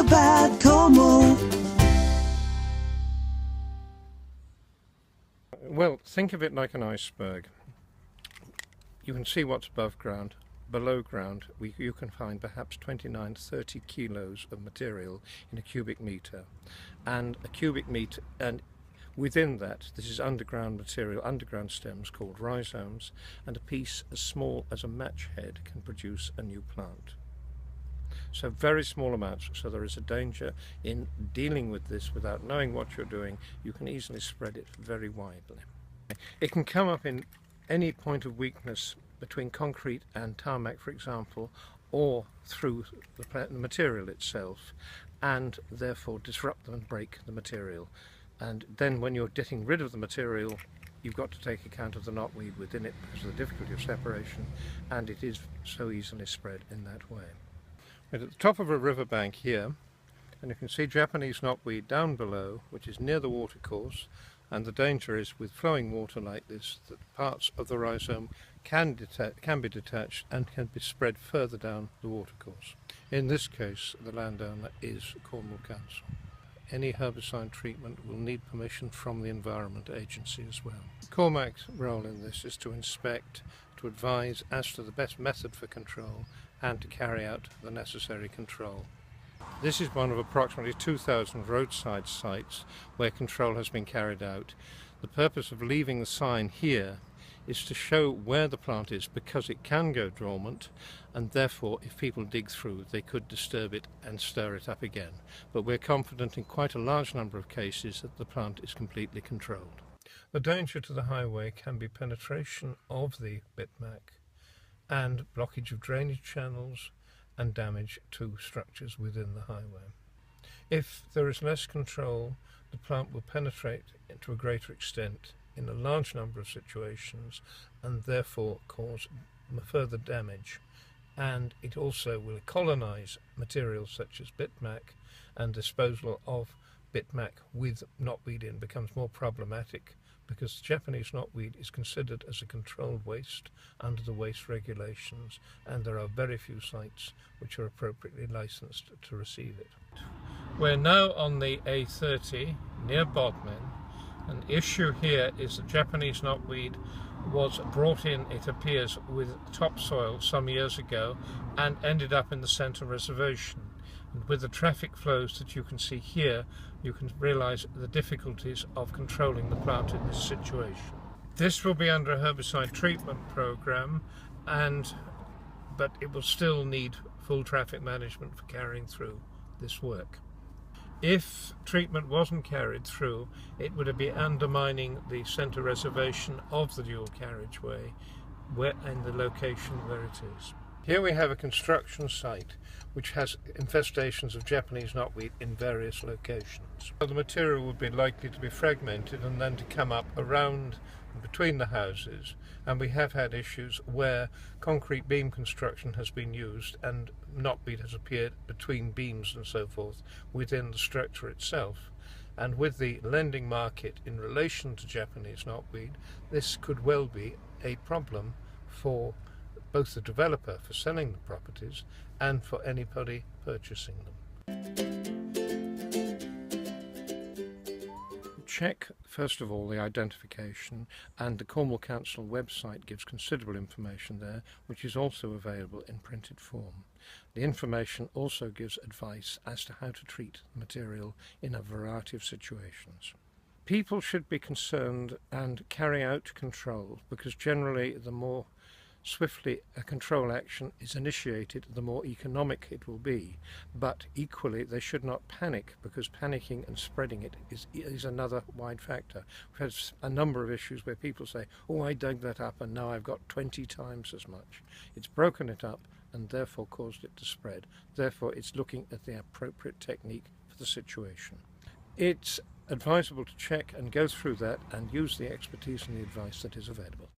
about Cornwall. Well, think of it like an iceberg. You can see what's above ground. Below ground, you can find perhaps 29 to 30 kilos of material in a cubic metre. And a cubic metre, and within that, this is underground material, underground stems called rhizomes, and a piece as small as a match head can produce a new plant. So very small amounts, so there is a danger in dealing with this without knowing what you're doing. You can easily spread it very widely. It can come up in any point of weakness between concrete and tarmac, for example, or through the material itself, and therefore disrupt and break the material. And then when you're getting rid of the material, you've got to take account of the knotweed within it because of the difficulty of separation, and it is so easily spread in that way. But at the top of a riverbank here, and you can see Japanese knotweed down below, which is near the watercourse, and the danger is with flowing water like this that parts of the rhizome can be detached and can be spread further down the watercourse. In this case, the landowner is Cornwall Council. Any herbicide treatment will need permission from the Environment Agency as well. Cormac's role in this is to inspect, to advise as to the best method for control, and to carry out the necessary control. This is one of approximately 2,000 roadside sites where control has been carried out. The purpose of leaving the sign here is to show where the plant is because it can go dormant, and therefore if people dig through they could disturb it and stir it up again. But we're confident in quite a large number of cases that the plant is completely controlled. The danger to the highway can be penetration of the bitmac and blockage of drainage channels and damage to structures within the highway. If there is less control, the plant will penetrate to a greater extent in a large number of situations and therefore cause further damage. And it also will colonize materials such as bitmac, and disposal of bitmac with knotweed in becomes more problematic because Japanese knotweed is considered as a controlled waste under the waste regulations, and there are very few sites which are appropriately licensed to receive it. We're now on the A30 near Bodmin. An issue here is that Japanese knotweed was brought in, it appears, with topsoil some years ago and ended up in the centre reservation. And with the traffic flows that you can see here, you can realise the difficulties of controlling the plant in this situation. This will be under a herbicide treatment programme, but it will still need full traffic management for carrying through this work. If treatment wasn't carried through, it would be undermining the centre reservation of the dual carriageway and the location where it is. Here we have a construction site which has infestations of Japanese knotweed in various locations. So the material would be likely to be fragmented and then to come up around and between the houses, and we have had issues where concrete beam construction has been used and knotweed has appeared between beams and so forth within the structure itself. And with the lending market in relation to Japanese knotweed, this could well be a problem for both the developer for selling the properties and for anybody purchasing them. Check first of all the identification, and the Cornwall Council website gives considerable information there, which is also available in printed form. The information also gives advice as to how to treat the material in a variety of situations. People should be concerned and carry out control, because generally the more swiftly a control action is initiated, the more economic it will be. But equally, they should not panic, because panicking and spreading it is another wide factor. We've had a number of issues where people say, oh, I dug that up and now I've got 20 times as much. It's broken it up and therefore caused it to spread. Therefore, it's looking at the appropriate technique for the situation. It's advisable to check and go through that and use the expertise and the advice that is available.